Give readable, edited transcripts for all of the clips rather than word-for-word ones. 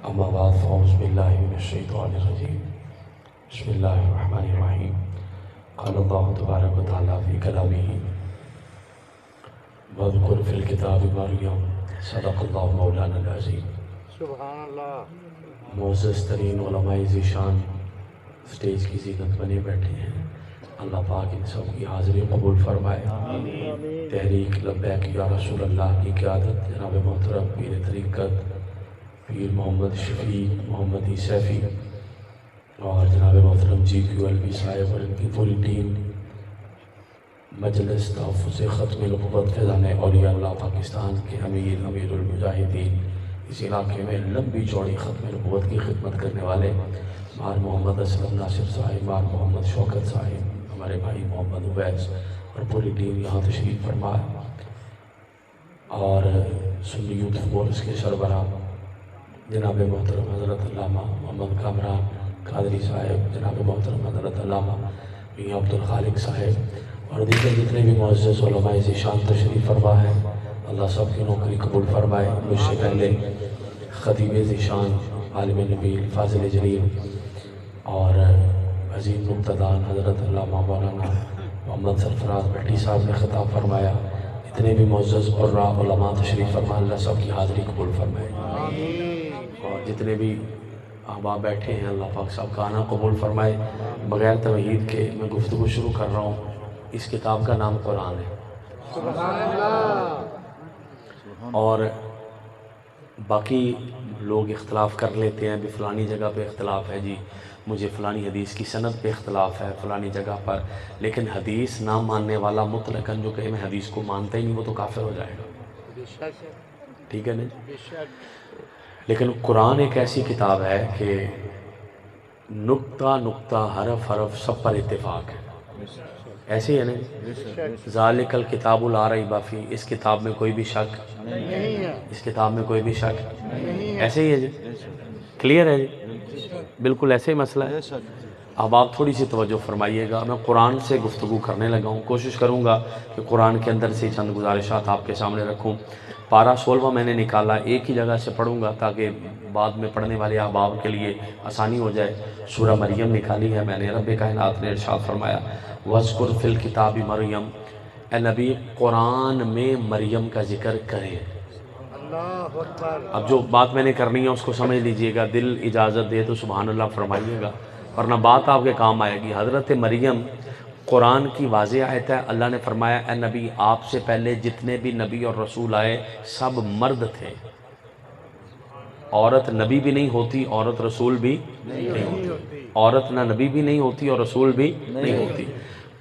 اما بعد فاعوذ باللہ من الشیطان الرجیم بسم اللہ الرحمن الرحیم قال اللہ تبارک و تعالیٰ فی کلامہ واذکر فی الکتاب مریم صدق اللہ مولانا العظیم۔ سبحان اللہ۔ معزز ترین علماء ذیشان سٹیج کی زینت بنے بیٹھے ہیں، اللہ پاک ان سب کی حاضری قبول فرمائے۔ تحریک لبیک یا رسول اللہ کی قیادت جناب محترم پیر طریقت پیر محمد شفیق محمدی سیفی اور جناب محترم جی کیو ایل بی صاحب اور ان کی پوری ٹیم، مجلس تحفظ ختم نبوت فیضان اولیاء اللہ پاکستان کے امیر المجاہدین، اس علاقے میں لمبی چوڑی ختم نبوت کی خدمت کرنے والے مار محمد اسلم ناصر صاحب، مار محمد شوکت صاحب، ہمارے بھائی محمد عویس اور پوری ٹیم یہاں تشریف فرما ہے، اور سنی یوتھ فورس کے سربراہ جناب محترم حضرت علامہ محمد کامران قادری صاحب، جناب محترم حضرت علامہ میاں عبدالخالق صاحب اور دیگر جتنے بھی معزز علماء ذیشان تشریف فرما ہے، اللہ سب کی نوکری قبول فرمائے۔ مجھ سے پہلے خطیب ذیشان عالم نبیل فاضل جلیل اور عظیم مقتدان حضرت علامہ مولانا محمد سرفراز بھٹی صاحب نے خطاب فرمایا، اتنے بھی معزز قراء علماء تشریف فرما، اللہ سب کی حاضری قبول فرمائے، اور جتنے بھی احباب بیٹھے ہیں اللہ پاک سب کا آنا قبول فرمائے۔ بغیر تمہید کے میں گفتگو شروع کر رہا ہوں۔ اس کتاب کا نام قرآن ہے، سبحان اللہ۔ اور باقی لوگ اختلاف کر لیتے ہیں، بھی فلانی جگہ پہ اختلاف ہے، جی مجھے فلانی حدیث کی سند پہ اختلاف ہے فلانی جگہ پر، لیکن حدیث نہ ماننے والا مطلقاً جو کہے میں حدیث کو مانتا ہی نہیں، وہ تو کافر ہو جائے گا، ٹھیک ہے نہیں؟ لیکن قرآن ایک ایسی کتاب ہے کہ نقطہ نقطہ حرف حرف سب پر اتفاق ہے، ایسے ہی ہے نا؟ ذالک الکتاب لا ریب فیہ، اس کتاب میں کوئی بھی شک نہیں ہے، اس کتاب میں کوئی بھی شک نہیں ہے، ایسے ہی ہے جی، کلیئر ہے جی، بالکل ایسے ہی مسئلہ ہے۔ اب آپ تھوڑی سی توجہ فرمائیے گا، میں قرآن سے گفتگو کرنے لگا ہوں، کوشش کروں گا کہ قرآن کے اندر سے چند گزارشات آپ کے سامنے رکھوں۔ پارہ 16 میں نے نکالا، ایک ہی جگہ سے پڑھوں گا تاکہ بعد میں پڑھنے والے احباب کے لیے آسانی ہو جائے۔ سورہ مریم نکالی ہے میں نے، رب کائنات نے ارشاد فرمایا وَاذْكُرْ فِي الْكِتَابِ مریم، اے نبی قرآن میں مریم کا ذکر کریں۔ اب جو بات میں نے کرنی ہے اس کو سمجھ لیجئے گا، دل اجازت دے تو سبحان اللہ فرمائیے گا، ورنہ بات آپ کے کام آئے گی۔ حضرت مریم قرآن کی واضح آیت ہے، اللہ نے فرمایا اے نبی آپ سے پہلے جتنے بھی نبی اور رسول آئے سب مرد تھے، عورت نبی بھی نہیں ہوتی، عورت رسول بھی نہیں ہوتی، عورت نہ نبی بھی نہیں ہوتی اور رسول بھی نہیں ہوتی۔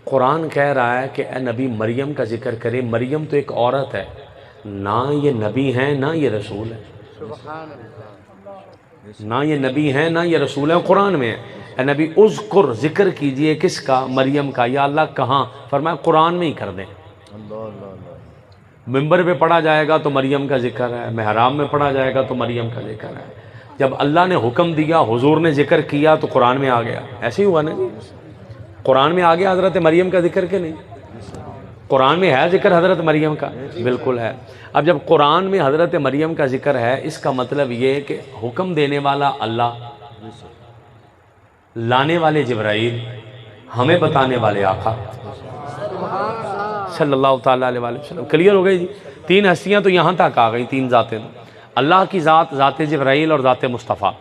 قرآن کہہ رہا ہے کہ اے نبی مریم کا ذکر کرے، مریم تو ایک عورت ہے، نہ یہ نبی ہیں نہ یہ رسول ہے، نہ یہ نبی ہیں نہ یہ رسول ہے، قرآن میں ہے اے نبی اذکر ذکر کیجئے کس کا؟ مریم کا۔ یا اللہ کہاں؟ فرمایا قرآن میں ہی کر دیں، منبر پہ پڑھا جائے گا تو مریم کا ذکر ہے، محراب میں پڑھا جائے گا تو مریم کا ذکر ہے، جب اللہ نے حکم دیا حضور نے ذکر کیا تو قرآن میں آ گیا، ایسے ہی ہوا نا جی؟ قرآن میں آ گیا حضرت مریم کا ذکر کہ نہیں؟ قرآن میں ہے ذکر حضرت مریم کا؟ بالکل ہے۔ اب جب قرآن میں حضرت مریم کا ذکر ہے، اس کا مطلب یہ کہ حکم دینے والا اللہ، لانے والے جبرائیل، ہمیں بتانے والے آقا صلی اللہ تعالیٰ علیہ وسلم۔ کلیئر ہو گئی جی؟ تین ہستیاں تو یہاں تک آ گئی، تین ذاتیں، اللہ کی ذات، ذات جبرائیل اور ذات مصطفیٰ،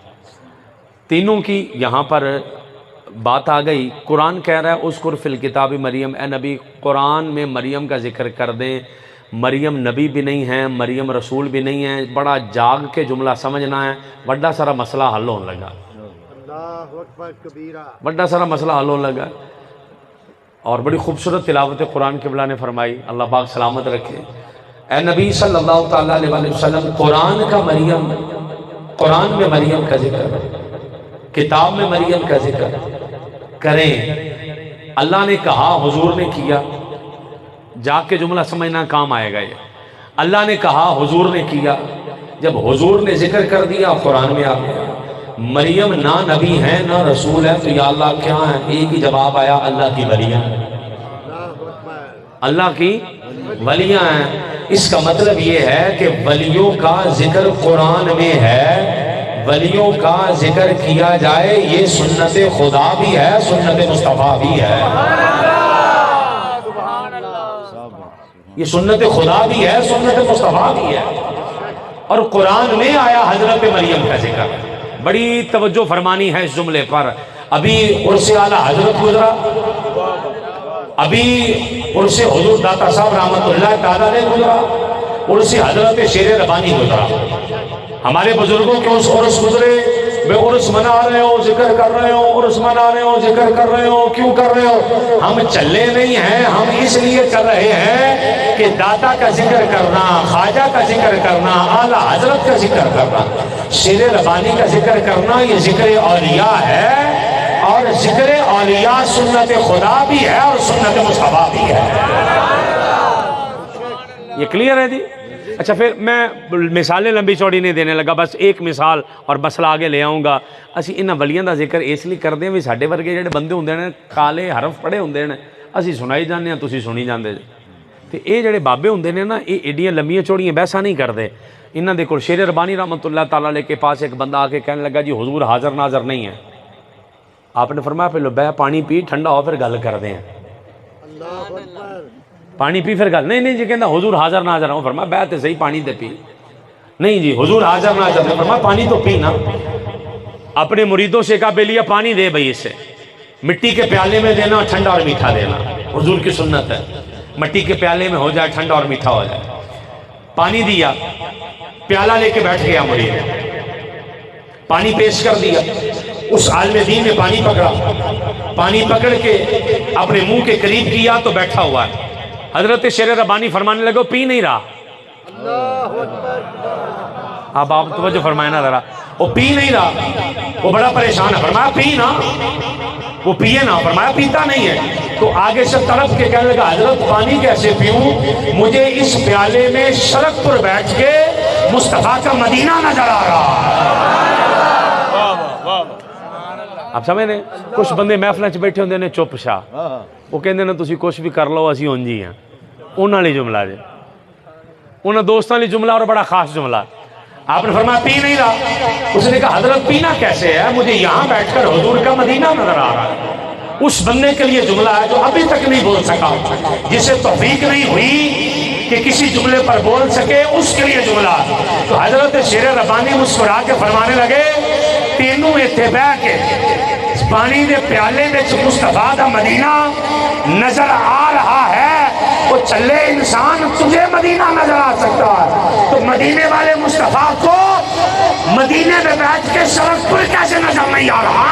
تینوں کی یہاں پر بات آ گئی۔ قرآن کہہ رہا ہے اذکر فی الکتاب مریم، اے نبی قرآن میں مریم کا ذکر کر دیں۔ مریم نبی بھی نہیں ہے، مریم رسول بھی نہیں ہے، بڑا جاگ کے جملہ سمجھنا ہے، بڑا سارا مسئلہ حل ہونے لگا، بڑا سارا مسئلہ حل ہونے لگا۔ اور بڑی خوبصورت تلاوت قرآن قبلہ نے فرمائی، اللہ پاک سلامت رکھے۔ اے نبی صلی اللہ تعالیٰ علیہ وسلم قرآن کا مریم، قرآن میں مریم کا ذکر، کتاب میں مریم کا ذکر کریں۔ اللہ نے کہا حضور نے کیا، جا کے جملہ سمجھنا کام آئے گا یہ۔ اللہ نے کہا حضور نے کیا، جب حضور نے ذکر کر دیا قرآن میں آ گیا۔ مریم نہ نبی ہے نہ رسول ہے تو یا اللہ کیا ہے؟ ایک ہی جواب آیا، اللہ کی ولیاں، اللہ کی ولیاں ہیں۔ اس کا مطلب یہ ہے کہ ولیوں کا ذکر قرآن میں ہے، ولیوں کا ذکر کیا جائے یہ سنت خدا بھی ہے، سنت مصطفیٰ بھی ہے، یہ سنت خدا بھی ہے، سنت مصطفیٰ بھی ہے۔ اور قرآن میں آیا حضرت مریم کا ذکر، بڑی توجہ فرمانی ہے اس جملے پر۔ ابھی عرس اعلیٰ حضرت گزرا، ابھی عرس حضور داتا صاحب رحمت اللہ تعالیٰ علیہ گزرا، عرس حضرت شیر ربانی گزرا۔ ہمارے بزرگوں کے اس عرس گزرے، میں عرس منا رہے ہو، ذکر کر رہے ہو، عرس منا رہے ہو، ذکر کر رہے ہو، کیوں کر رہے ہو؟ ہم چلے نہیں ہیں، ہم اس لیے چل رہے ہیں کہ داتا کا ذکر کرنا، خواجہ کا ذکر کرنا، اعلیٰ حضرت کا ذکر کرنا، شیر ربانی کا ذکر کرنا، یہ ذکر اولیاء ہے، اور ذکر اولیاء سنت خدا بھی ہے اور سنت مصطفیٰ بھی ہے۔ یہ کلیئر ہے جی؟ اچھا، پھر میں مثالیں لمبی چوڑی نہیں دینے لگا، بس ایک مثال اور مسئلہ آگے لے آؤں گا۔ اسی انہاں ولیاں دا ذکر اس لیے کردے ہیں بھی ساڈے ورگے جڑے بندے ہوندے نے کالے حرف پڑھے ہوندے نے، اسی سنائی جانے ہیں، تسی سنی جاندے جے۔ تے اے جڑے بابے ہوندے نے نا، اے ایڈیاں لمبیاں چوڑیاں بحثاں نہیں کردے۔ انہاں دے کول شیر ربانی رحمت اللہ تعالیٰ علیہ کے پاس ایک بندہ آ کے کہنے لگا جی حضور حاضر ناظر نہیں ہے۔ آپ نے فرمایا پہلو بہ پانی پی، ٹھنڈا ہو پھر گل کردے ہیں۔ پانی پی پھر گل نہیں جی، کہندا حضور حاضر ناظر ہوں۔ فرمایا بہ تے صحیح پانی تے پی۔ نہیں جی حضور حاضر ناظر نہیں۔ فرمایا پانی تو پی نا۔ اپنے مریدوں سے کہا بے لیا پانی دے بھائی، اسے مٹی کے پیالے میں دینا، ٹھنڈا اور میٹھا دینا، حضور کی سنت ہے، مٹی کے پیالے میں ہو جائے ٹھنڈا اور میٹھا ہو جائے۔ پانی دیا، پیالہ لے کے بیٹھ گیا مرید، پانی پیش کر دیا، اس عالم دین نے پانی پکڑا، پانی پکڑ کے اپنے منہ کے قریب کیا تو بیٹھا ہوا ہے۔ حضرت شیر ربانی فرمانے لگو پی نہیں رہا۔ اب آپ توجہ فرمائے نا ذرا، وہ پی نہیں رہا، وہ بڑا پریشان ہے۔ فرمایا پی نا، وہ پیے نا۔ فرمایا پیتا نہیں ہے۔ تو آگے سے طرف کے کہنے لگا حضرت پانی کیسے پیوں، مجھے اس پیالے میں سڑک پر بیٹھ کے مصطفیٰ کا مدینہ نظر آ رہا۔ آپ سمجھ رہے ہیں؟ کچھ بندے محفلیں چ بیٹھے ہوندے نے چپ شاہ، وہ کہندے نے تسی کچھ بھی کر لو اسی اونج ہی ہیں۔ انہاں لئی جملہ جے، انہاں دوستاں لئی جملہ اور بڑا خاص جملہ۔ آپ نے فرمایا پی نہیں رہا۔ اس نے کہا حضرت پینا کیسے ہے، مجھے یہاں بیٹھ کر حضور کا مدینہ نظر آ رہا ہے۔ اس بندے کے لیے جملہ ہے جو ابھی تک نہیں بول سکا، جسے توفیق نہیں ہوئی کہ کسی جملے پر بول سکے، اس کے لیے جملہ۔ تو حضرت شیر ربانی مسکرا کے فرمانے لگے تینوں ایتھے بہ کے پانی دے پیالے میں مصطفیٰ دا مدینہ نظر آ رہا ہے، وہ چلے انسان تجھے مدینہ نظر آ سکتا ہے، تو مدینے والے مصطفیٰ کو مدینے میں بیٹھ کے سڑک پر کیسے نظر نہیں آ رہا؟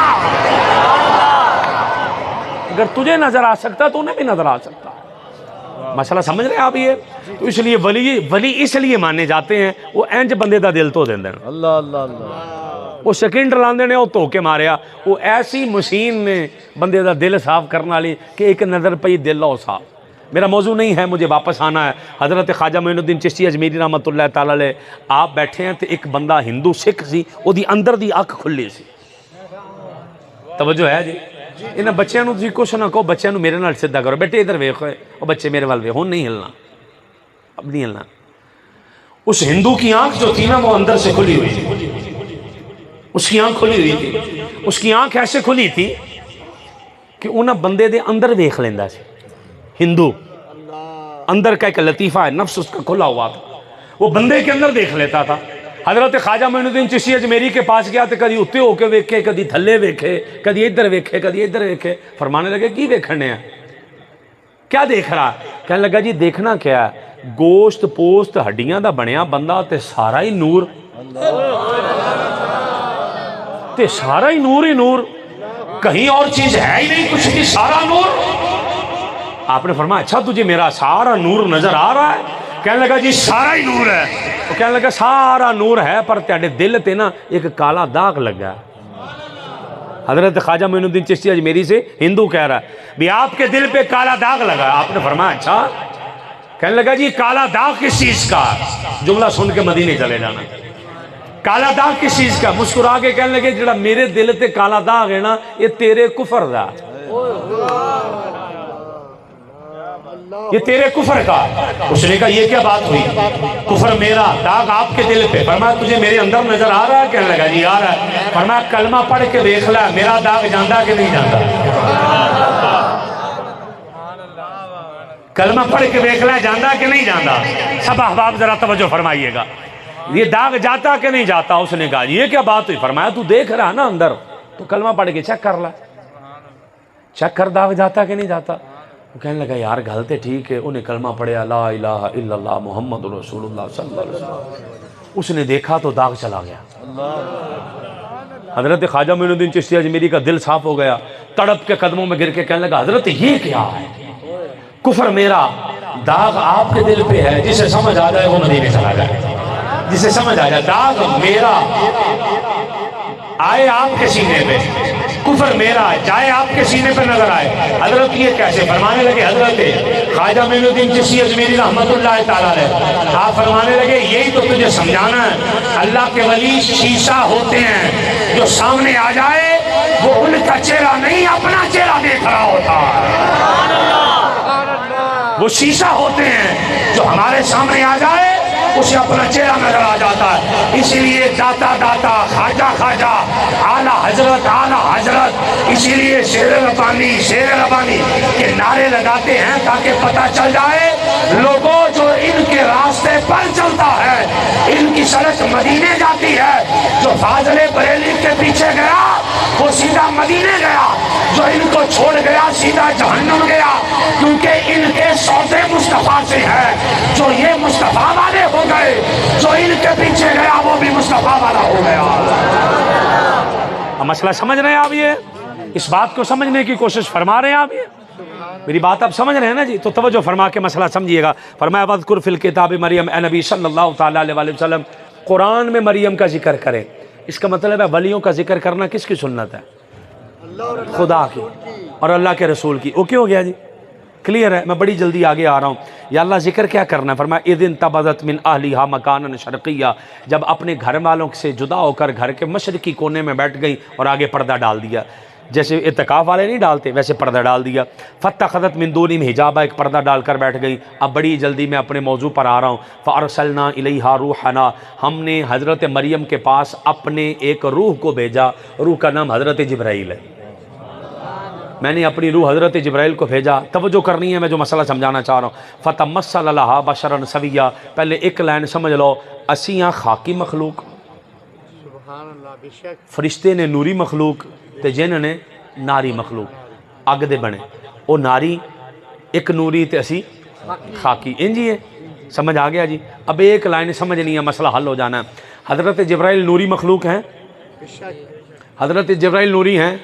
اگر تجھے نظر آ سکتا تو انہیں بھی نظر آ سکتا۔ مسئلہ سمجھ رہے ہیں آپ؟ یہ تو اس لیے ولی اس لیے مانے جاتے ہیں، وہ انج بندے دا دل تو دین دین۔ اللہ اللہ اللہ، وہ سیکنڈ لاندے نے وہ تو کے ماریا، وہ ایسی مشین نے بندے دا دل صاف کرنا لی کہ ایک نظر پہ دل لو صاف۔ میرا موضوع نہیں ہے، مجھے واپس آنا ہے۔ حضرت خواجہ معین الدین چشتی اجمیری رحمت اللہ تعالیٰ علیہ آپ بیٹھے ہیں تو ایک بندہ ہندو سکھ سی، وہ دی اندر دی اکھ کھلی سی۔ توجہ ہے جی؟ انہاں بچیاں نو تسی کچھ نہ کہو، بچیاں نو میرے نال سیدھا کرو، بیٹے ادھر ویکھو، او بچے میرے وال ویکھو، نہیں ہلنا، اب نہیں ہلنا۔ اس ہندو کی آنکھ جو تھی نا وہ اندر سے کھلی ہوئی تھی، اس کی آنکھ کھلی ہوئی تھی، اس کی آنکھ ایسے کھلی تھی کہ انہاں بندے دے اندر دیکھ لیندہ سی۔ ہندو اندر کا ایک لطیفہ ہے، نفس اس کا کھلا ہوا تھا، وہ بندے کے اندر دیکھ لیتا تھا۔ حضرت خواجہ معین الدین چشتی اجمیری کے پاس گیا تو کدی اتے ہو کے ویکھے، کدی تھلے ویکھے، کدی ادھر ویکھے، کدی ادھر ویکھے۔ فرمانے لگے کی ویکھنے ہیں، کیا دیکھ رہا؟ کہنے لگا جی دیکھنا کیا ہے، گوشت پوست ہڈیاں دا بنیا بندہ تے سارا ہی نور، تے سارا ہی نور ہی نور، کہیں اور چیز ہے ہی نہیں کچھ کی، سارا نور۔ آپ نے فرمایا اچھا تجھے میرا سارا نور نظر آ رہا ہے؟ کہنے لگا جی سارا ہی نور ہے۔ وہ کہنے لگا سارا نور ہے پر تیرے دل تے نا ایک کالا داغ لگا ہے۔ حضرت خواجہ معین الدین چشتی اجمیری سے ہندو کہہ رہا ہے بھی آپ کے دل پہ کالا داغ لگا ہے۔ آپ نے فرمایا اچھا؟ کہنے لگا جی کالا داغ کس چیز کا؟ جملہ سن کے مدینے چلے جانا۔ کالا داغ کس چیز کا؟ مسکرا کے کہنے لگے جڑا میرے دل تے کالا داغ ہے نا یہ تیرے کفر دا۔ یہ تیرے کفر کا۔ اس نے کہا یہ کیا بات ہوئی؟ کفر میرا، داغ آپ کے دل پہ۔ فرمایا تجھے میرے اندر نظر آ رہا ہے؟ کہنے لگا جی آ رہا ہے۔ فرمایا کلمہ پڑھ کے دیکھ لے، میرا داغ جاندہ کہ نہیں جاندہ؟ کلمہ پڑھ کے دیکھ لے جاندہ کہ نہیں جاندہ؟ سب احباب ذرا توجہ فرمائیے گا، یہ داغ جاتا کہ نہیں جاتا؟ اس نے کہا یہ کیا بات ہوئی؟ فرمایا تو دیکھ رہا نا اندر، تو کلمہ پڑھ کے چیک کر لے، چیک کر داغ جاتا کہ نہیں جاتا۔ وہ کہنے لگا یار گل تے ٹھیک ہے۔ انہیں کلمہ پڑھیا لا الہ الا اللہ محمد رسول اللہ صلی اللہ علیہ وسلم۔ اس نے دیکھا تو داغ چلا گیا۔ حضرت خواجہ معین الدین چشتی اجمیری کا دل صاف ہو گیا، تڑپ کے قدموں میں گر کے کہنے لگا حضرت یہ کیا ہے؟ کفر میرا، داغ آپ کے دل پہ ہے، جسے سمجھ آ جائے وہ مدینے چلا جائے، جسے سمجھ آ جائے۔ داغ میرا آئے آپ کے سینے پہ، کفر میرا جائے آپ کے سینے پہ نظر آئے۔ حضرت یہ کیسے؟ فرمانے لگے حضرت خواجہ معین الدین چشتی اجمیری رحمت اللہ تعالیٰ علیہ، آپ فرمانے لگے یہی تو تجھے سمجھانا ہے، اللہ کے ولی شیشہ ہوتے ہیں، جو سامنے آ جائے وہ ان کا چہرہ نہیں اپنا چہرہ دیکھ رہا ہوتا ہے۔ وہ شیشہ ہوتے ہیں، جو ہمارے سامنے آ جائے اسے اپنا چہرہ نظر آ جاتا ہے۔ اسی لیے داتا داتا، خواجہ خواجہ، اعلیٰ حضرت اعلیٰ حضرت، اسی لیے شیر ربانی کے نعرے لگاتے ہیں تاکہ پتہ چل جائے لوگوں جو ان کے راستے پر چلتا ہے، ان کی سڑک مدینے جاتی ہے۔ جو فاضل بریلی کے پیچھے گیا وہ سیدھا مدینے گیا، جو ان کو چھوڑ گیا سیدھا جہنم گیا، کیونکہ ان کے سودے مصطفیٰ سے ہیں۔ جو یہ مصطفیٰ والے ہو گئے، جو ان کے پیچھے گیا وہ بھی مصطفیٰ والا ہو گیا۔ اب مسئلہ سمجھ رہے ہیں آپ؟ یہ اس بات کو سمجھنے کی کوشش فرما رہے ہیں آپ؟ یہ میری بات آپ سمجھ رہے ہیں نا جی؟ تو توجہ فرما کے مسئلہ سمجھیے گا۔ فرمایا وَاذْكُرْ فِي الْكِتَابِ مریم، اے نبی صلی اللہ تعالیٰ علیہ وسلم قرآن میں مریم کا ذکر کرے۔ اس کا مطلب ہے ولیوں کا ذکر کرنا کس کی سنت ہے؟ خدا کی اور اللہ کے رسول کی۔ اوکے ہو گیا جی؟ کلیئر ہے؟ میں بڑی جلدی آگے آ رہا ہوں۔ یا اللہ ذکر کیا کرنا ہے؟ فرمایا اِذِ انتبذت مِنْ أَهْلِهَا مَكَانًا شَرْقِيًّا، جب اپنے گھر والوں سے جدا ہو کر گھر کے مشرقی کونے میں بیٹھ گئی اور آگے پردہ ڈال دیا، جیسے اعتکاف والے نہیں ڈالتے ویسے پردہ ڈال دیا۔ فَاتَّخَذَتْ مِنْ دُونِهِمْ حِجَابًا، ایک پردہ ڈال کر بیٹھ گئی۔ اب بڑی جلدی میں اپنے موضوع پر آ رہا ہوں۔ فَأَرْسَلْنَا إِلَيْهَا رُوحَنَا، ہم نے حضرت مریم کے پاس اپنے ایک روح کو بھیجا۔ روح کا نام حضرت جبرائیل ہے۔ میں نے اپنی روح حضرت جبرائیل کو بھیجا۔ توجہ کرنی ہے، میں جو مسئلہ سمجھانا چاہ رہا ہوں۔ فَتَمَثَّلَ لَهَا بَشَرًا سَوِيًّا، پہلے ایک لائن سمجھ لو، اسیاں خاکی مخلوق، سبحان اللہ، بے شک فرشتے نے نوری مخلوق تے جن نے ناری مخلوق اگ دے بنے۔ او ناری ایک نوری تے اسی خاکی، انجی ہے؟ سمجھ آ گیا جی؟ اب ایک لائن سمجھنی ہے، مسئلہ حل ہو جانا ہے۔ حضرت جبرائیل نوری مخلوق ہیں؟ بے شک حضرت جبرائیل نوری ہیں؟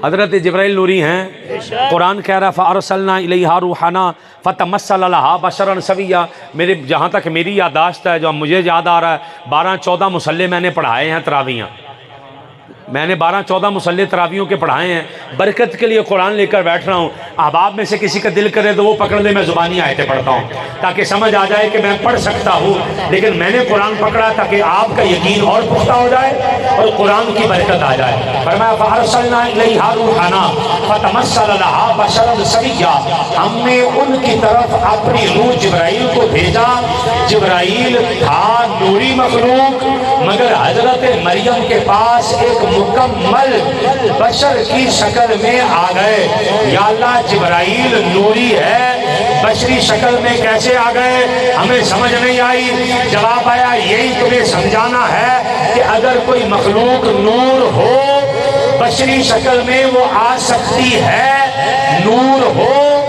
حضرت جبرائیل نوری ہیں؟ قرآن کہہ رہا فَأَرْسَلْنَا إِلَيْهَا رُوحَنَا فَتَمَثَّلَ لَهَا بَشَرًا سَوِيًّا۔ میرے جہاں تک میری یادداشت ہے، جو مجھے یاد آ رہا ہے، 12-14 مصلی میں نے پڑھائے ہیں تراویحاں، میں نے 12-14 مصلی تراویحوں کے پڑھائے ہیں۔ برکت کے لیے قرآن لے کر بیٹھ رہا ہوں، احباب میں سے کسی کا دل کرے تو وہ پکڑ لے، میں زبانی آیتیں پڑھتا ہوں تاکہ سمجھ آ جائے کہ میں پڑھ سکتا ہوں۔ لیکن میں نے قرآن پکڑا تاکہ آپ کا یقین اور پختہ ہو جائے اور قرآن کی برکت آ جائے۔ فرمایا فَأَرْسَلْنَا إِلَيْهَا رُوحَنَا فَتَمَثَّلَ لَهَا بَشَرًا سَوِيًّا، ہم نے ان کی طرف اپنی روح جبرائیل کو بھیجا۔ جبرائیل تھا نوری مخلوق، مگر حضرت مریم کے پاس ایک مکمل بشر کی شکل میں آ گئے۔ یا اللہ جبرائیل نوری ہے، بشری شکل میں کیسے آ گئے؟ ہمیں سمجھ نہیں آئی۔ جواب آیا یہی تمہیں سمجھانا ہے کہ اگر کوئی مخلوق نور ہو بشری شکل میں وہ آ سکتی ہے، نور ہو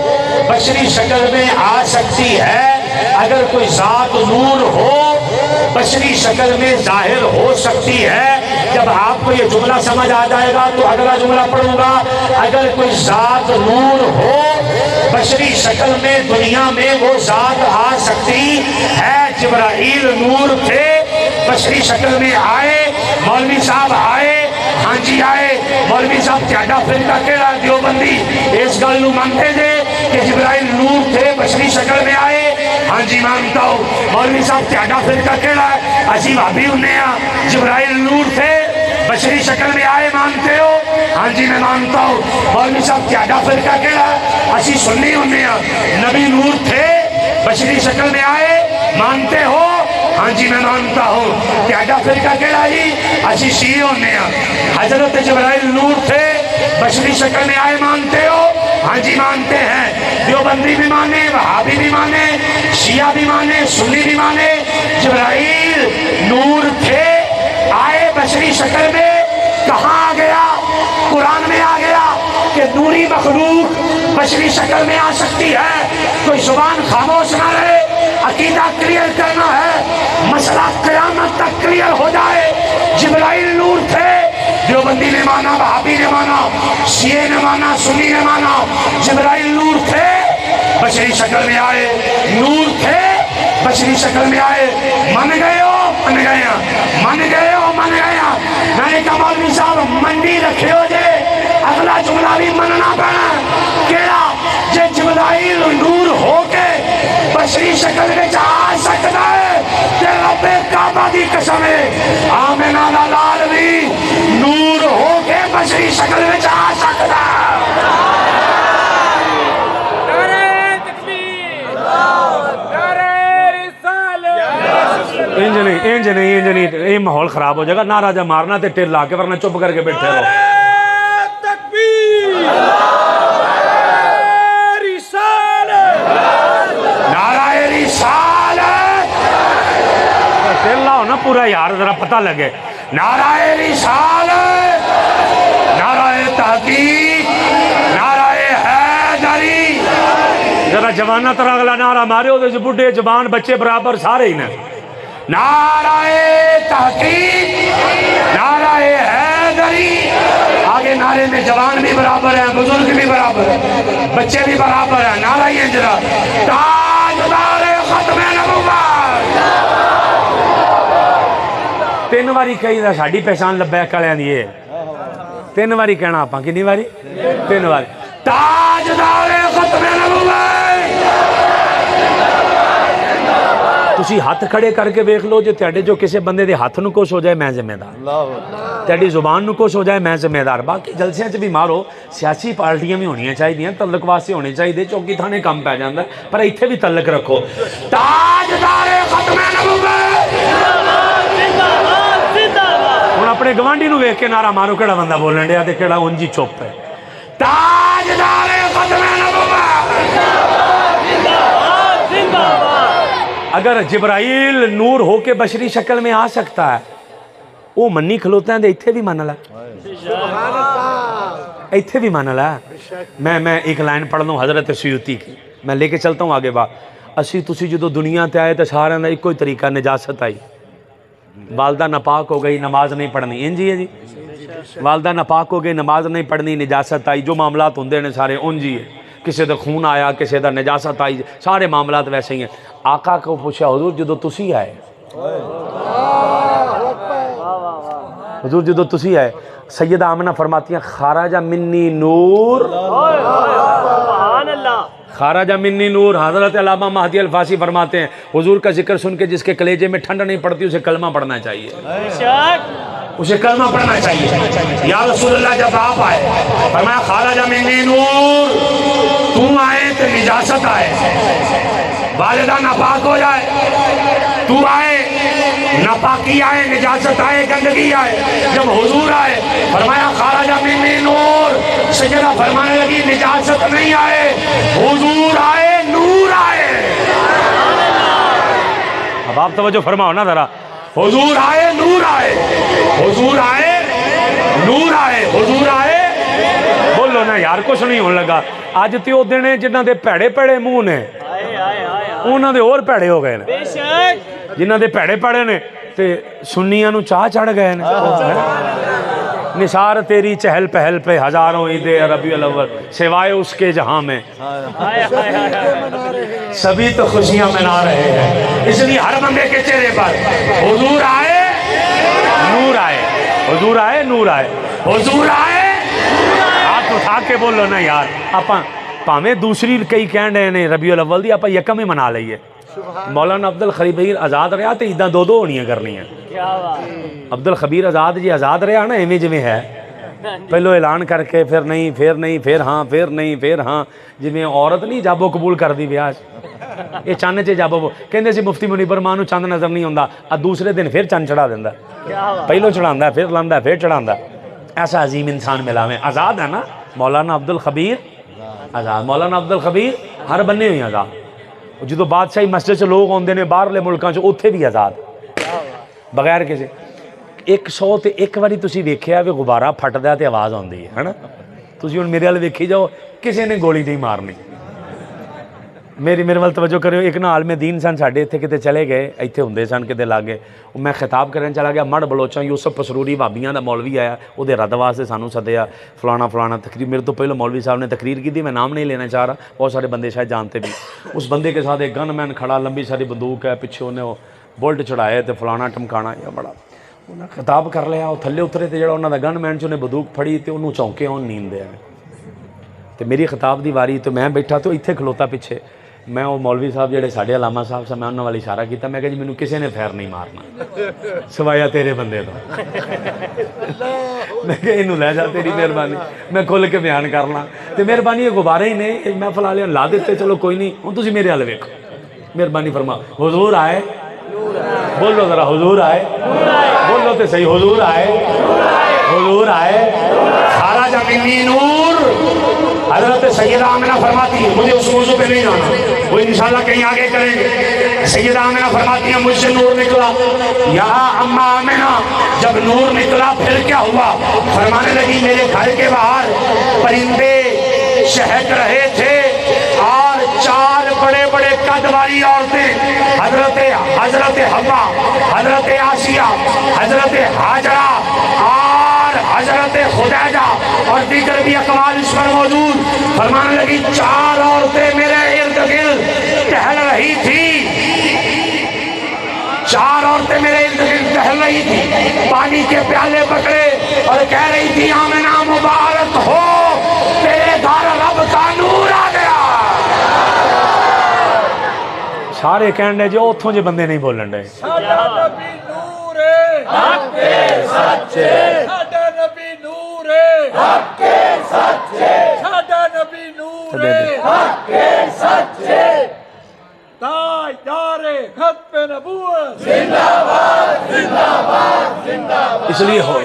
بشری شکل میں آ سکتی ہے۔ اگر کوئی ذات نور ہو بشری شکل میں ظاہر ہو سکتی ہے۔ جب آپ کو یہ جملہ سمجھ آ جائے گا تو اگلا جملہ پڑھوں گا۔ اگر کوئی ذات نور ہو بشری شکل میں دنیا میں وہ ذات آ سکتی ہے۔ جبرائیل نور تھے، بشری شکل میں آئے۔ مولوی صاحب آئے، ہاں جی آئے۔ مولوی صاحب تیاڈا فرقہ کیڑا دیوبندی اس گل نو مانتے جے کہ جبرائیل نور تھے بشری شکل میں آئے؟ ہاں جی مانتا ہوں۔ مولوی صاحب تیاڈا فرقہ کیڑا ہے؟ اسی بھابی ہونے ہاں۔ جبرائیل نور تھے بشری شکل میں آئے، مانتے ہو؟ ہاں ہاں جی میں مانتا ہوں مولوی صاحب تہاڈا فرقہ کیڑا ہے اسی سنی ہونے ہیں نبی نور تھے بشری شکل میں آئے مانتے ہو ہاں جی میں مانتا ہوں تہاڈا فرقہ کیڑا ہی اسی شیعہ ہونے ہیں حضرت جبرائیل نور تھے بشری شکل میں آئے مانتے ہو ہاں جی مانتے ہیں دیوبندی بھی مانے وہابی بھی مانے شیعہ بھی مانے سنی بھی مانے جبرائیل نور تھے آئے بشری شکل میں کہاں آ گیا قرآن میں آ گیا کہ نوری مخلوق بشری شکل میں آ سکتی ہے کوئی زبان خاموش نہ رہے عقیدہ کلیئر کرنا ہے مسئلہ قیامت تک کلیئر ہو جائے جبرائیل نور تھے دیوبندی نے مانا وہابی نے مانا شیعہ نے مانا سنی نے مانا جبرائیل نور تھے بشری شکل میں آئے نور تھے بشری شکل میں آئے من گئے ہو من گئے ہیں من گئے ہو من گئے ہیں میں نے کہا مولوی صاحب منڈی رکھے ہو جے اگلا جملہ بھی مننا پڑا کیڑا جے جبرائیل نور ہو کے بشری شکل میں آ سکتا ہے کہ رب کعبہ دی قسم ہے آمنہ دا لال بھی نور ہو کے بشری شکل میں آ سکتا ہے انج نہیں یہ ماحول خراب ہو جائے گا نعرہ جا مارنا تے ٹیر لا کے ورنہ چپ کر کے بیٹھے رہو نعرہ رسالت ٹیر لاؤ نا پورا یار ذرا پتہ لگے نعرہ رسالت نعرہ تحقیق نعرہ حیدری ذرا جوانہ طرح اگلا نعرہ مارے ہو دے بڑھے جوان بچے برابر سارے ہی نا نعرہ تحقیق نعرہ حیدری آگے نعرے میں جوان بھی برابر ہیں بزرگ بھی برابر ہیں بچے بھی برابر ہیں نعرہ یہ جرا تاجدار ختم نبوت تین واری کئی دا ساڑی پہچان لبیک کالے ہیں یہ تین واری کہنا آپ کنی واری تین واری تاجدار ختم نبوت تسی ہاتھ کھڑے کر کے بیک لو جو تیڑے جو کسے بندے دے ہاتھ نو کوش ہو جائے میں ذمہ دار تیڑی زبان نو کوش ہو جائے میں ذمہ دار باقی جلسیاں چ بھی مارو سیاسی پارٹیاں بھی ہونیاں چاہی دیاں تعلق واسے ہونے چاہی دے چوکی تھانے کم پہ جاندہ پر ایتھے بھی تعلق رکھو تاجدار ختم نبوت ہن اپنے گوانڈی نو ویکھ کے نعرہ مارو کیڑا بندہ بولن ڈیا تے کیڑا اونجی چپ ہے تاجدار ختم نبوت اگر جبرائیل نور ہو کے بشری شکل میں آ سکتا ہے وہ منی کھلوتے ہیں دے ایتھے بھی مانا لائے ایتھے بھی مانا لائے میں ایک لائن پڑھ لوں حضرت سیوطی کی میں لے کے چلتا ہوں آگے بات اسی تسی جدو دنیا تے آئے تو سارے نے ایک کوئی طریقہ نجاست آئی والدہ ناپاک ہو گئی نماز نہیں پڑھنی انجی ہے جی والدہ ناپاک ہو گئی نماز نہیں پڑھنی نجاست آئی جو معاملات ہوندے نے سارے انجی ہے کسی دا خون آیا کسی دا نجاست آئی سارے معاملات ویسے ہی ہیں آقا کو پوچھا حضور جدو تسی آئے حضور جدو تسی آئے سیدہ آمنہ فرماتی ہیں خارجہ منی نور خارجہ منی نور حضرت علامہ مہدی الفاسی فرماتے ہیں حضور کا ذکر سن کے جس کے کلیجے میں ٹھنڈ نہیں پڑتی اسے کلمہ پڑھنا چاہیے اسے کلمہ پڑھنا چاہیے یا رسول اللہ جب آپ آئے فرمایا خارجہ منی نور تم آئے تو نجاست آئے والدہ ناپاک ہو جائے تو آئے ناپاکی آئے نجاست آئے گندگی آئے جب حضور آئے فرمایا خارجہ منی نور سجدہ فرمانے لگی نجاست نہیں آئے حضور آئے نور آئے اب آپ توجہ فرماؤ نا ذرا حضور آئے نور آئے حضور آئے نور آئے حضور آئے بولو نا یار کچھ نہیں ہونے لگا آج تے او دینے جنہ دے پیڑے پیڑے منہ نے انہاں دے اور پیڑے ہو گئے نے جنہ دے پیڑے پیڑے نے تے سنیاں نو چاہ چڑھ گئے نے نثار تیری چہل پہل پہ ہزاروں عید ربیع الاول سوائے اس کے جہاں میں سبھی تو خوشیاں منا رہے ہیں اس لیے ہر بندے کے چہرے پر حضور آئے نور آئے حضور آئے نور آئے حضور آئے آپ اٹھا کے بولو نا یار اپا پاویں دوسری کئی کہن رہے ہیں ربیع الاول دی اپا یکم ہی منا لئیے مولانا عبدالخبیر آزاد رہا تو عیداں دو دو ہونیاں کرنی ہیں عبدالخبیر آزاد جی آزاد رہا نا ایویں جویں ہے پہلو اعلان کر کے پھر نہیں، پھر نہیں، پھر ہاں، پھر نہیں، پھر ہاں، جی عورت نہیں جابو قبول کر دی بیاہ یہ چند چ جابو کہندے سی مفتی منیب رحمان چند نظر نہیں آتا، دوسرے دن پھر چند چڑھا دینا، پہلو چڑھا پھر لاندہ پھر چڑھا۔ ایسا عظیم انسان ملا میں، آزاد ہے نا مولانا عبد الخبیر، آزاد مولانا عبد الخبیر ہر بننے ہوئی آزاد، جدو بادشاہی مسجد سے لوگ آتے ہیں باہرلے ملکوں سے اتنے بھی آزاد بغیر کسی 100 تے ایک باری تسی ویکھیا بھی غبارہ پھٹدا تے آواز آندی ہے نا، تسی ہن میرے وال ویکھی جاؤ کسی نے گولی نہیں مارنی، میرے وال توجہ کریو۔ ایک نا عالم دین سن ساڈے اتنے کتے چلے گئے، اتنے ہوندے سن کتے لاگے، میں خطاب کرن چلا گیا، مڑ بلوچاں یوسف پسروری بھابیاں دا مولوی آیا، وہ رد واسطے سانوں سدیا، فلانا فلانا تقریر، میرے تو پہلے مولوی صاحب نے تقریر کی تھی، میں نام نہیں لینا چاہ رہا، بہت سارے بندے شاید جانتے بھی۔ اس بندے کے ساتھ ایک گن مین کھڑا، لمبی ساری بندوق ہے، پیچھے انہیں وہ بولٹ چڑھائے تے فلانا ٹمکانا، یا بڑا انہیں خطاب کر لیا، وہ تھلے اترے تے جڑا انہوں دا گن مین چ بندوق پھڑی تے انہوں چونکے اون نیند دے تے میری خطاب دی واری تو میں بیٹھا تو اتنے کھلوتا پیچھے، میں وہ مولوی صاحب جڑے ساڈے علامہ صاحب سے میں انہوں والی اشارہ کیتا، میں کہا جی مینوں کسی نے فیر نہیں مارنا سوایا تیرے بندے تو، میں کہ انہوں لے جا تیری مہربانی، میں کھل کے بیان کرنا تے مہربانی یہ غبارے ہی نے میں فلا لیا لا دیتے، چلو کوئی نہیں، ہوں تسی میرے حال ویکھو، مہربانی فرما حضور آئے، بولو ذرا حضور آئے، بولو تے صحیح حضور آئے، حضور آئے، خارج منی نور۔ حضرت سیدہ آمنہ فرماتی ہیں، مجھے اس موضوع پہ نہیں جانا، وہ انشاءاللہ کہیں آگے کریں گے۔ سیدہ آمنہ فرماتی ہیں مجھ سے نور نکلا، یا اماں آمنہ جب نور نکلا پھر کیا ہوا؟ فرمانے لگی میرے گھر کے باہر پرندے چہک رہے تھے اور 4 بڑے بڑے قد والی عورتیں، حضرت حوا، حضرت آسیہ، حضرت حاجرہ اور حضرت خدیجہ اور دیگر بھی اقوال اس پر موجود، فرمانے لگی 4 عورتیں میرے ارد گرد ٹہل رہی تھی، 4 عورتیں میرے ارد گرد ٹہل رہی تھی، پانی کے پیالے پکڑے اور کہہ رہی تھی آمنہ مبارک ہو تیرے گھر رب کا نور آ گیا۔ سارے کہن دے جو اتھوں جے بندے نہیں بولن دے، ساڈا نبی نور ہے، حق کے سچے، ساڈا نبی نور ہے، حق کے سچے، ساڈا نبی نور ہے، حق کے سچے، تاجدار ختم نبوت زندہ باد، زندہ باد، زندہ باد، اس لیے ہو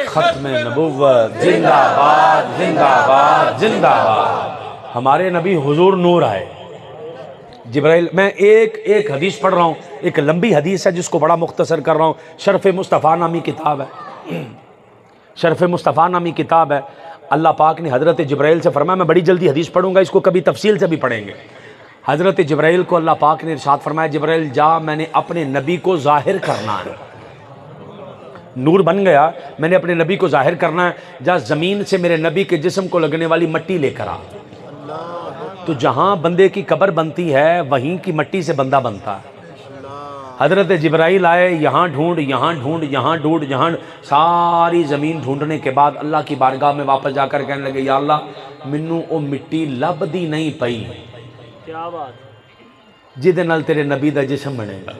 ختم نبوت زندہ باد، زندہ باد، زندہ باد۔ ہمارے نبی حضور نور آئے، جبرائیل، میں ایک حدیث پڑھ رہا ہوں، ایک لمبی حدیث ہے جس کو بڑا مختصر کر رہا ہوں، شرف مصطفیٰ نامی کتاب ہے، شرف مصطفیٰ نامی کتاب ہے۔ اللہ پاک نے حضرت جبرائیل سے فرمایا، میں بڑی جلدی حدیث پڑھوں گا، اس کو کبھی تفصیل سے بھی پڑھیں گے۔ حضرت جبرائیل کو اللہ پاک نے ارشاد فرمایا، جبرائیل جا، میں نے اپنے نبی کو ظاہر کرنا ہے، نور بن گیا، میں نے اپنے نبی کو ظاہر کرنا ہے، جا زمین سے میرے نبی کے جسم کو لگنے والی مٹی لے کر آ۔ تو جہاں بندے کی قبر بنتی ہے وہیں کی مٹی سے بندہ بنتا ہے۔ حضرت جبرائیل آئے، یہاں ڈھونڈ، یہاں ڈھونڈ، یہاں ڈھونڈ، یہاں ساری زمین ڈھونڈنے کے بعد اللہ کی بارگاہ میں واپس جا کر کہنے لگے، یا اللہ منوں او مٹی لب دی نہیں پئی، کیا بات، جہدے نال تیرے نبی دا جسم بنے گا۔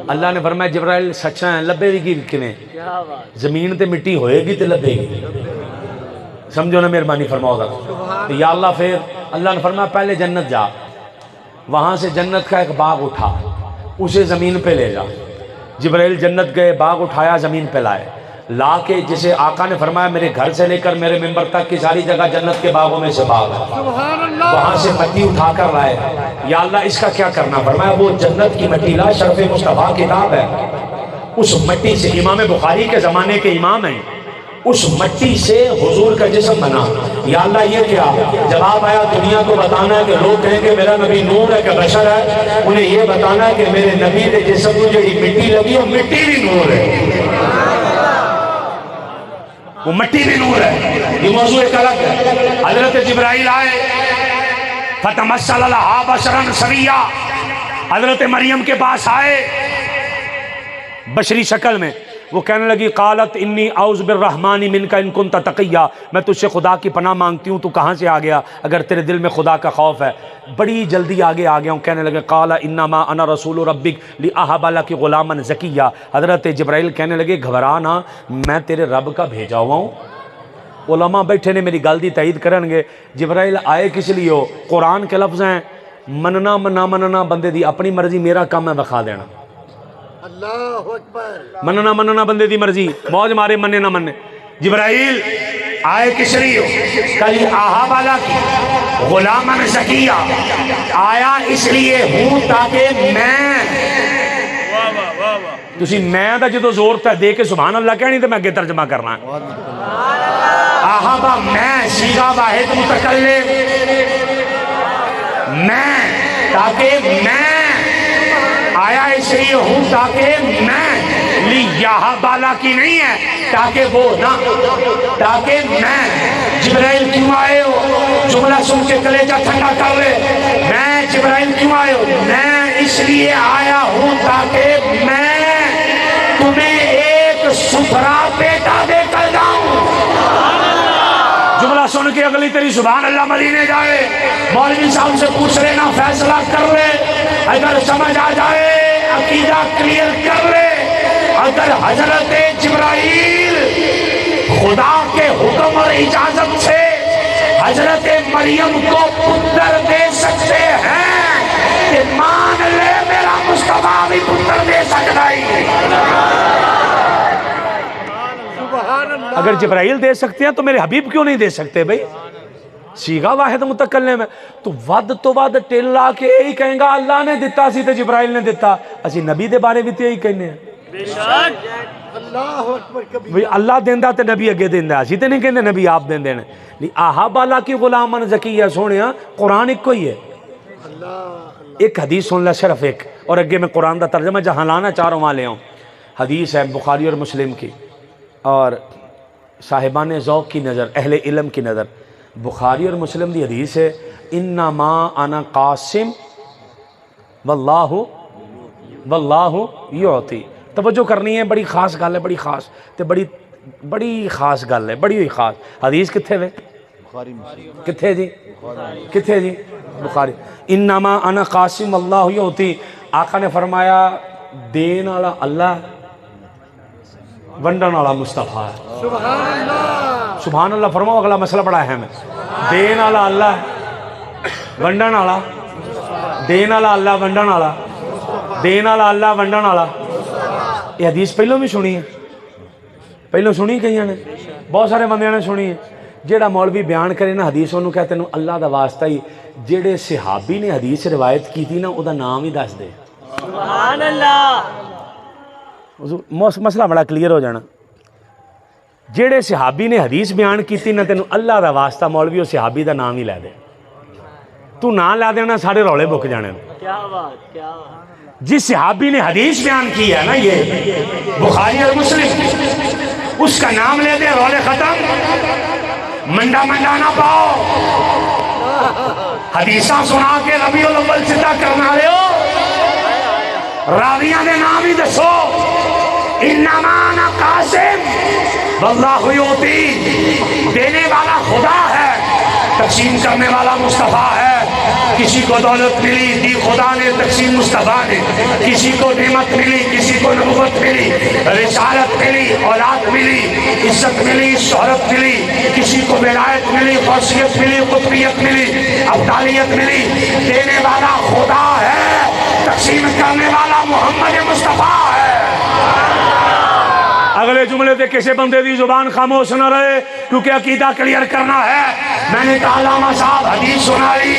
اللہ نے فرمایا جبرائیل سچا ہے، لبے بھی کیویں؟ کیا بات، زمین تے مٹی ہوئے گی تے لبے گی، سمجھو نا، مہربانی فرماؤ ذرا۔ تو یا اللہ پھر اللہ نے فرمایا پہلے جنت جا، وہاں سے جنت کا ایک باغ اٹھا، اسے زمین پہ لے جا۔ جبرائیل جنت گئے، باغ اٹھایا، زمین پہ لائے، لا کے جسے آقا نے فرمایا میرے گھر سے لے کر میرے ممبر تک کی ساری جگہ جنت کے باغوں میں سے باغ ہے، وہاں سے مٹی اٹھا کر لائے۔ یا اللہ اس کا کیا کرنا؟ فرمایا وہ جنت کی مٹی لا، شرف مصطفیٰ کتاب ہے، اس مٹی سے، امام بخاری کے زمانے کے امام ہیں، اس مٹی سے حضور کا جسم بنا۔ یا اللہ یہ کیا؟ جواب آیا دنیا کو بتانا ہے کہ لوگ کہیں کہ میرا نبی نور ہے کہ بشر ہے، انہیں یہ بتانا ہے کہ میرے نبی کے جسم کو جو مٹی لگی وہ مٹی بھی نور ہے، وہ مٹی بھی نور ہے۔ یہ موضوع ایک الگ ہے۔ حضرت جبرائیل آئے، فتمثل لہا بشرا سویا، حضرت مریم کے پاس آئے بشری شکل میں، وہ کہنے لگی قالت انی اعوذ بالرحمن منک ان کنت تقیا، میں تجھ سے خدا کی پناہ مانگتی ہوں، تو کہاں سے آ گیا اگر تیرے دل میں خدا کا خوف ہے؟ بڑی جلدی آگے آ گیا ہوں۔ کہنے لگے قال انما انا رسول ربک لاہب لک غلاما زکیا، حضرت جبرائیل کہنے لگے گھبرا نہ، میں تیرے رب کا بھیجا ہوا ہوں، علماء بیٹھے نے میری گل دی تائید کرنگے جبرائیل آئے کس لیے ہو قرآن کے لفظ ہیں مننا نہ مننا بندے دی اپنی مرضی میرا کام ہے بخا دینا اللہ اکبر مننا بندے دی مرضی موج مارے مننے نہ مننے جبرائیل آئے کس لیے ہو کل آہا بالا کی غلامن زکیہ آیا اس لیے ہوں تاکہ میں تسی میں دا جدو زور تا دے کے سبحان اللہ کہنی تو میں اگے ترجمہ کرنا ہے آہا میں سیغہ واحد متکلم میں تاکہ میں آیا اس لیے ہوں تاکہ میں لی یہاں بالا کی نہیں ہے تاکہ وہ نہ تاکہ میں جبرائیل کیوں آئے ہو جملہ سن کے کلیجہ ٹھنڈا کر لے میں جبرائیل کیوں آئے ہو میں اس لیے آیا ہوں تاکہ میں تمہیں ایک ستھرا بیٹا دے کر جاؤں جملہ سن کے اگلی تیری سبحان اللہ مدینے جائے مولوی صاحب سے پوچھ لینا فیصلہ کر لے اگر سمجھ آ جائے عقیدہ کلیئر کر لے اگر حضرت جبرائیل خدا کے حکم اور اجازت سے حضرت مریم کو پتر دے سکتے ہیں کہ مان لے میرا مصطفیٰ بھی پتر دے سکتا ہی اگر جبرائیل دے سکتے ہیں تو میرے حبیب کیوں نہیں دے سکتے بھئی سیغہ واحد متکلم ہے تو ود ٹیلا کے یہی کہیں گا اللہ نے دیتا سی تے جبرائیل نے دیتا اسی نبی دے بارے بھی تے یہی کہنے ہیں اللہ دیندہ تے نبی اگے دیندہ اسی تے نہیں کہنے نبی آپ دیندے ہیں آہا بالا کی غلامن زکیہ سونیا قرآن ایک کوئی ہے ایک حدیث سن لے صرف ایک اور اگے میں قرآن دا ترجمہ جہاں لانا چاروں وہاں لے آؤں حدیث ہے بخاری اور مسلم کی اور صاحبان ذوق کی نظر اہل علم کی نظر بخاری اور مسلم دی حدیث ہے انما انا قاسم واللہ یعطی توجہ کرنی ہے بڑی خاص گل ہے بڑی خاص تے بڑی خاص گل ہے بڑی ہوئی خاص حدیث کتھے وے کتھے جی کتھے جی بخاری انما انا قاسم واللہ یعطی آقا نے فرمایا دین والا اللہ ونڈن والا مصطفیٰ ہے سبحان اللہ فرماؤ اگلا مسئلہ بڑا اہم ہے دین والا اللہ ونڈن والا دین والا اللہ ونڈن والا دین والا اللہ ونڈن والا یہ حدیث پہلوں بھی سنی ہے پہلوں سنی کہیں نے بہت سارے بندیاں نے سنی ہے جیڑا مولوی بیان کرے نا حدیث انہوں کہتے ہیں اللہ دا واسطہ ہی جیڑے صحابی نے حدیث روایت کی تھی نا او دا نام ہی دس دے سبحان اللہ مسئلہ بڑا کلیئر ہو جانا جیڑے صحابی نے حدیث بیان کی تھی نا تینوں اللہ دا واسطہ مولوی و صحابی دا نام ہی لے دے تو نام لے دینا سارے رولے بک جانے جس صحابی نے حدیث بیان کی ہے نا یہ بخاری اور مسلم اس کا نام لے دے رولے ختم منڈا نہ پاؤ حدیثاں سنا کے ربیع الاول سدھا کرنا لے ہو راویاں دے نام ہی دسو انما انا قاسم واللہ یعطی دینے والا خدا ہے تقسیم کرنے والا مصطفیٰ ہے کسی کو دولت ملی دی خدا نے تقسیم مصطفیٰ نے کسی کو نعمت ملی کسی کو نبوت ملی رسالت ملی اولاد ملی عزت ملی شہرت ملی کسی کو ولایت ملی خاصیت ملی قطبیت ملی افضالیت ملی دینے والا خدا ہے تقسیم کرنے والا محمد مصطفیٰ ہے اگلے جملے دے کسی بندے دی زبان خاموش نہ رہے کیونکہ عقیدہ کلیئر کرنا ہے میں نے کہا علامہ صاحب حدیث سنائی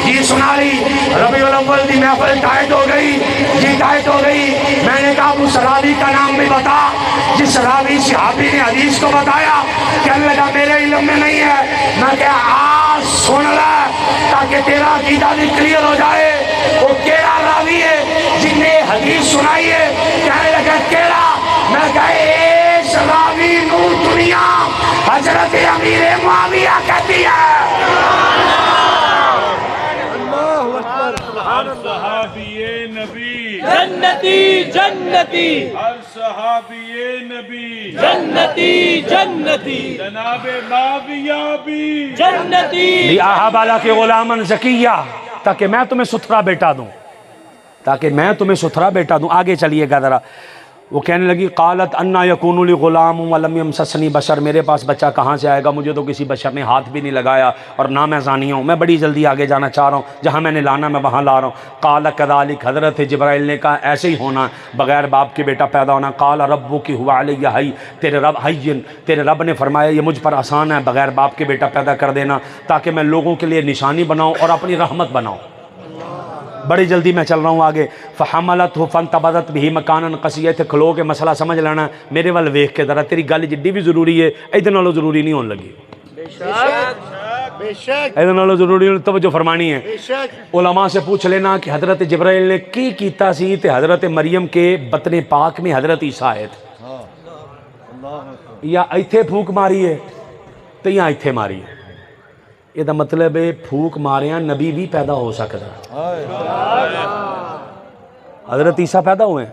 جی سنائی ربیع الاول دی محفل ٹائٹ ہو گئی جی ٹائٹ ہو گئی میں نے کہا ابو سراوی کا نام بھی بتا جس راوی صحابی نے حدیث کو بتایا کہنے لگا میرے علم میں نہیں ہے میں کہا آج سن لے تاکہ تیرا عقیدہ بھی کلیئر ہو جائے وہ کیڑا راوی ہے جن نے حدیث سنائی ہے کہنے لگا کیڑا میں کہا ایس راوی نو دنیا حضرت امیر معاویہ کہتی ہے ہر صحابی نبی جنتی جنتی ہر صحابی نبی جنتی جنتی جناب معاویہ بھی جنتی آہا بالا کے غلامن زکیہ تاکہ میں تمہیں ستھرا بیٹا دوں تاکہ میں تمہیں ستھرا بیٹا دوں آگے چلیے گا ذرا وہ کہنے لگی قالت انا یکون لی غلام ولم یمسسنی بشر، میرے پاس بچہ کہاں سے آئے گا، مجھے تو کسی بشر نے ہاتھ بھی نہیں لگایا اور نہ میں زانیہ ہوں، میں بڑی جلدی آگے جانا چاہ رہا ہوں، جہاں میں نے لانا میں وہاں لا رہا ہوں۔ قال کذالک، حضرت جبرائیل نے کہا ایسے ہی ہونا، بغیر باپ کے بیٹا پیدا ہونا۔ قال ربک هو علی حی، تیرے رب نے فرمایا یہ مجھ پر آسان ہے بغیر باپ کے بیٹا پیدا کر دینا، تاکہ میں لوگوں کے لیے نشانی بناؤں اور اپنی رحمت بناؤں۔ بڑی جلدی میں چل رہا ہوں آگے۔ فحملتہ فانتبذت بہ مکانا قصیا، تے کھلو کے مسئلہ سمجھ لینا، میرے وال ویکھ کے ذرا، تیری گل جڈی بھی ضروری ہے ایدے نالوں ضروری نہیں ہون لگی، بے شک ایدے نالوں ضروری نہیں، توجہ فرمانی ہے۔ بے شک علماء سے پوچھ لینا کہ حضرت جبرائیل نے کی کیتا سی تے حضرت مریم کے بطن پاک میں حضرت عیسیٰ آئے تھے، یا ایتھے پھوک ماری ہے تے یا ایتھے ماری ہے، یہ دا مطلب ہے پھوک ماریاں نبی بھی پیدا ہو سکتا ہے۔ حضرت عیسیٰ پیدا ہوئے ہیں،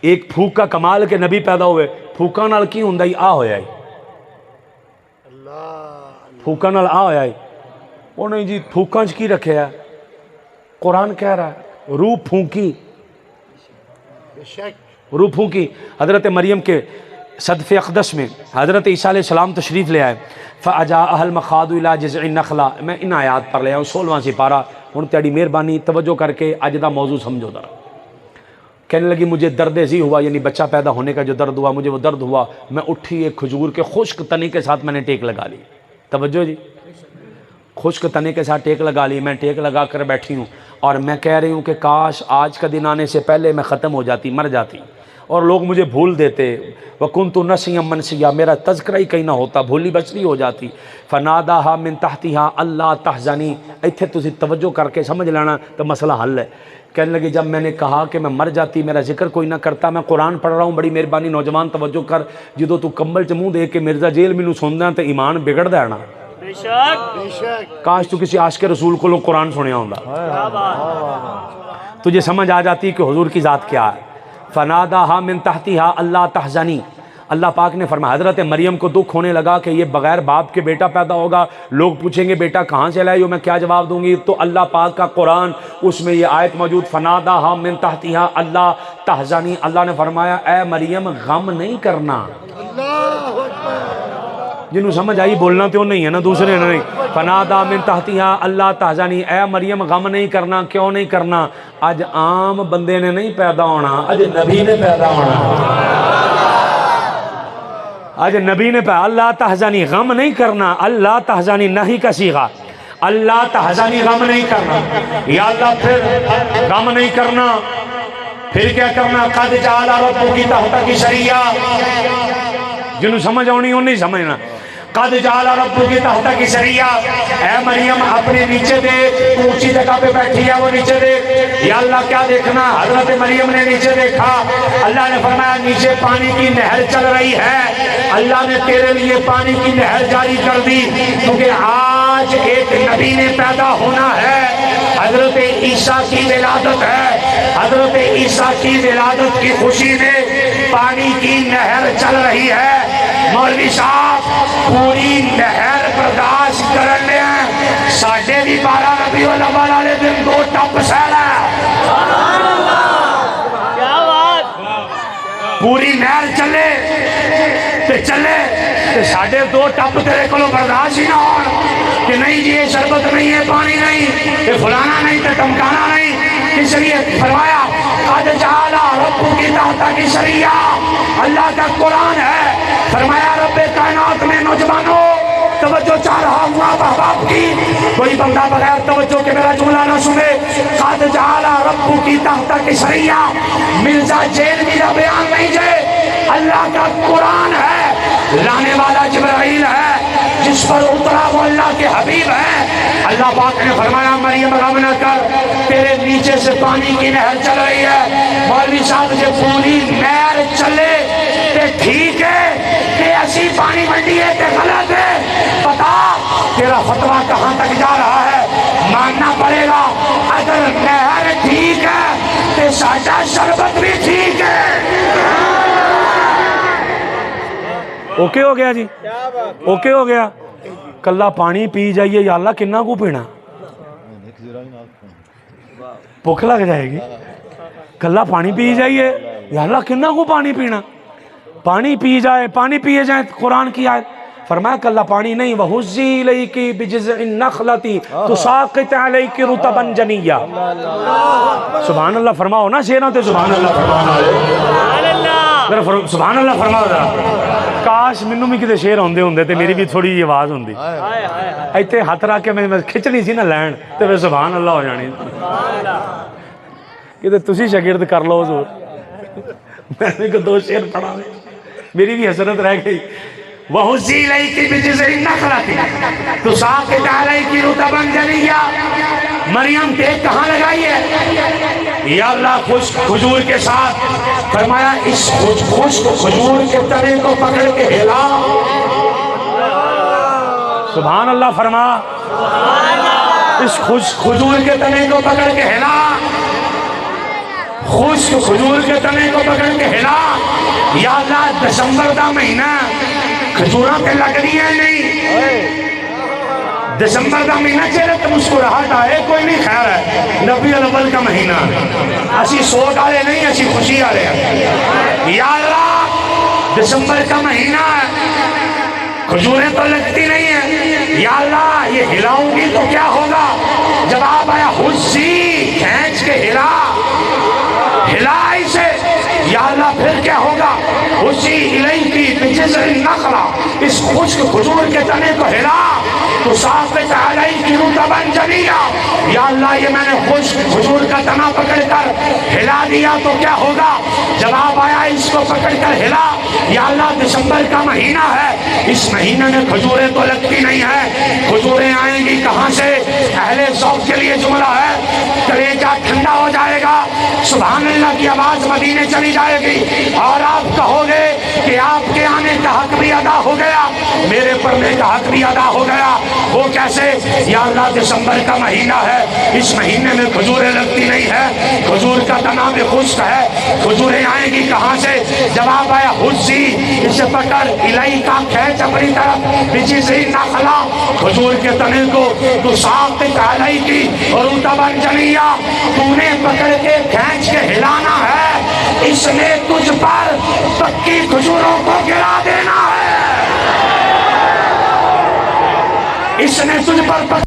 ایک پھوک کا کمال کہ نبی پیدا ہوئے، پھوکاں نال کی ہوندا ہی آ ہویا ہے، پھوکاں نال آ ہویا ہے، وہ نہیں جی پھوکاں چ کی رکھے ہے، قرآن کہہ رہا ہے روح پھونکی، بے شک روح پھونکی۔ حضرت مریم کے صدف اقدس میں حضرت عیسیٰ علیہ السلام تشریف لے آئے، فَأَجَاءَهَا الْمَخَاضُ إِلَىٰ جِذْعِ النَّخْلَةِ، میں ان آیات پر لے آؤں 16واں سپارہ، ہن تیری مہربانی توجہ کر کے اج دا موضوع سمجھو ذرا۔ کہنے لگی مجھے درد ذی ہوا، یعنی بچہ پیدا ہونے کا جو درد ہوا، مجھے وہ درد ہوا، میں اٹھی ایک کھجور کے خشک تنے کے ساتھ میں نے ٹیک لگا لی، توجہ جی، خشک تنے کے ساتھ ٹیک لگا لی، میں ٹیک لگا کر بیٹھی ہوں اور میں کہہ رہی ہوں کہ کاش آج کا دن آنے سے پہلے میں ختم ہو جاتی، مر جاتی، اور لوگ مجھے بھول دیتے، وَكُنْتُ نَسِيًّا مَنْسِيًّا، میرا تذکرہ ہی کہیں نہ ہوتا، بھولی بچلی ہو جاتی۔ فَنَادَاهَا مِن تَحْتِهَا أَلَّا تَحْزَنِي، ایتھے تسی توجہ کر کے سمجھ لینا تو مسئلہ حل ہے۔ کہنے لگی جب میں نے کہا کہ میں مر جاتی، میرا ذکر کوئی نہ کرتا، میں قرآن پڑھ رہا ہوں، بڑی مہربانی نوجوان توجہ کر، جدو تو کمبل چ منہ دے کے مرزا جیل مینوں سندا تے ایمان بگڑ دا نا، بے شک کاش تو کسی عاشق رسول کو قرآن سنیا ہوندا، تجھے سمجھ آ جاتی کہ حضور کی ذات کیا ہے۔ فَنَادَاهَا مِن تَحْتِهَا أَلَّا تَحْزَنِي، اللہ پاک نے فرمایا حضرت مریم کو دکھ ہونے لگا کہ یہ بغیر باپ کے بیٹا پیدا ہوگا، لوگ پوچھیں گے بیٹا کہاں سے لائے ہو، میں کیا جواب دوں گی؟ تو اللہ پاک کا قرآن، اس میں یہ آیت موجود، فَنَادَاهَا مِن تَحْتِهَا أَلَّا تَحْزَنِي، اللہ نے فرمایا اے مریم غم نہیں کرنا۔ اللہ اکبر جنہوں سمجھ آئی بولنا تو نہیں ہے نا، دوسرے نے نہیں۔ فَنَادَا مِن تَحْتِهَا أَلَّا تَحْزَنِي، اے مریم غم نہیں کرنا، کیوں نہیں کرنا؟ آج عام بندے نے نہیں پیدا ہونا، آج نبی نے پیدا ہونا، آج نبی نے پیدا۔ اللہ تحزنی، غم نہیں کرنا، اللہ تحزنی نہیں کا صیغہ، اللہ تحزنی غم نہیں کرنا، یا اللہ پھر غم نہیں کرنا، پھر کیا کرنا؟ قد جعل ربک تحتک سریا، جنہوں سمجھ آنی ہوں نہیں سمجھنا۔ قد جعل ربک تحتک سریا، اے مریم اپنے نیچے دیکھ، اونچی جگہ پہ بیٹھی ہے وہ نیچے دیکھ۔ یا اللہ کیا دیکھنا؟ حضرت مریم نے نیچے دیکھا، اللہ نے فرمایا نیچے پانی کی نہر چل رہی ہے، اللہ نے تیرے لیے پانی کی نہر جاری کر دی، کیونکہ آج ایک نبی نے پیدا ہونا ہے، حضرت عیسیٰ کی ولادت ہے، حضرت عیسیٰ کی ولادت کی خوشی میں پانی کی نہر چل رہی ہے۔ مولوی صاحب پوری نہر برداشت کرنے ہیں، ساڑھے بھی 12 ربیع الاول والے دن 2 ٹپ سیل ہے، پوری نہر چلے تے چلے تے ساڑھے 2 ٹپ تیرے کو برداشت ہی نہ ہو کہ نہیں جی یہ شربت نہیں ہے، پانی نہیں، یہ فلانا نہیں تے ٹمکانا نہیں، اس لیے فرمایا قد جعل ربک تحتک سریا، اللہ کا قرآن ہے، فرمایا رب کائنات میں نوجوانوں توجہ چاہ رہا ہوں آپ احباب کی، کوئی بندہ بغیر توجہ کے میرا جملہ نہ سنے۔ قد جعل ربک تحتک سریا، مرزا جیل میرا بیان نہیں جائے، اللہ کا قرآن ہے، لانے والا جبرائیل ہے، جس پر اترا وہ اللہ کے حبیب ہے۔ اللہ پاک نے فرمایا مریم غم نہ کر، تیرے نیچے سے پانی کی نہر چل رہی ہے۔ مولوی صاحب سے پوری نہر چلے تے ٹھیک ہے کہ ایسی پانی منڈی ہے کہ غلط ہے، بتا تیرا فتویٰ کہاں تک جا رہا ہے، ماننا پڑے گا۔ اگر نہر ٹھیک ہے تو ساڈا شربت بھی ٹھیک ہے۔ اوکے ہو گیا جی، اوکے ہو گیا۔ کلا پانی پی جائیے یا اللہ کنا کو پینا، بھوک لگ جائے گی، کلا پانی پی جائیے یا اللہ کنا کو پانی پینا، پانی پی جائے، پانی پیے جائیں، قرآن کی آیت فرمایا کہ اللہ پانی نہیں، وَهُزِّي إِلَيْكِ بِجِذْعِ النَّخْلَةِ تُسَاقِطْ عَلَيْكِ رُطَبًا جَنِيًّا۔ سبحان اللہ فرماؤ نا شیروں تے سبحان اللہ فرماؤ، سبحان اللہ فرماؤ ذرا۔ کاش منو بھی کتے شیر ہوندے ہوندے تے میری بھی تھوڑی جی آواز ہوندی، ایتھے ہاتھ رکھ کے میں کھچنی سی نا لین تے میں سبحان اللہ ہو جانی۔ کتے تسی شاگرد کر لو حضور، میں نے کو دو شیر پڑھا میری بھی حسرت رہ گئی۔ وَهُزِّي إِلَيْكِ بِجِذْعِ النَّخْلَةِ تُسَاقِطْ عَلَيْكِ رُطَبًا جَنِيًّا۔ مریم ٹیک کہاں لگائی ہے؟ یا اللہ خشک کھجور کے ساتھ، فرمایا اس خشک کھجور کے تنے کو پکڑ کے ہلا۔ سبحان اللہ فرما، اس خشک کھجور کے تنے کو پکڑ کے ہلا، خشک کھجور کے تنے کو پکڑ کے ہلا۔ یا اللہ دسمبر دا مہینہ کھجوراں تے لگ رہی ہے نہیں، دسمبر دا مہینہ چہرے تے مسکراہٹ آئے کوئی نہیں، خیر ہے ربیع الاول کا مہینہ، اسی سوگ آلے نہیں اسی خوشی آلے ہیں۔ یا اللہ دسمبر کا مہینہ ہے، کھجوریں تو لگتی نہیں ہیں، یا اللہ یہ ہلاؤں گی تو کیا ہوگا؟ جواب آیا حسی، کھینچ کے ہلا، ہلا اسے۔ یا اللہ پھر کیا ہوگا؟ اسی الیکی بجذع النخلہ، اس خشک کھجور کے تنے کو ہلا، تو ساقط علیک رطبا جنیا۔ یا اللہ یہ میں نے خشک کھجور کا تنا پکڑ کر ہلا دیا تو کیا ہوگا؟ جواب آیا اس کو پکڑ کر ہلا۔ یا اللہ دسمبر کا مہینہ ہے، اس مہینے میں کھجوریں تو لگتی نہیں ہیں، کھجوریں آئیں گی کہاں سے؟ اہل ذوق کے لیے جملہ ہے، کلیجہ ٹھنڈا ہو جائے گا، سبحان اللہ کی آواز مدینے چلی جائے گی، اور آپ کہو گے کہ آپ کے آنے کا حق بھی ادا ہو گیا، میرے پڑھنے کا حق بھی ادا ہو گیا۔ وہ کیسے؟ یا اللہ دسمبر کا مہینہ ہے، اس مہینے میں کھجوریں لگتی نہیں ہے، کھجور کا تنا بھی خشک ہے، کھجوریں آئیں گی کہاں سے؟ جواب آیا حسی، اسے پکڑ، الیک کا کھینچ اپنی طرف، بجذع النخلہ، کھجور کے تنے کو، تو ساقط علیک رطبا جنیا، تو نے پکڑ کے کھینچ کے ہلانا ہے، اس نے تجھ پر پکی کھجوروں کو گرا دینا ہے، اس نے تجھ پر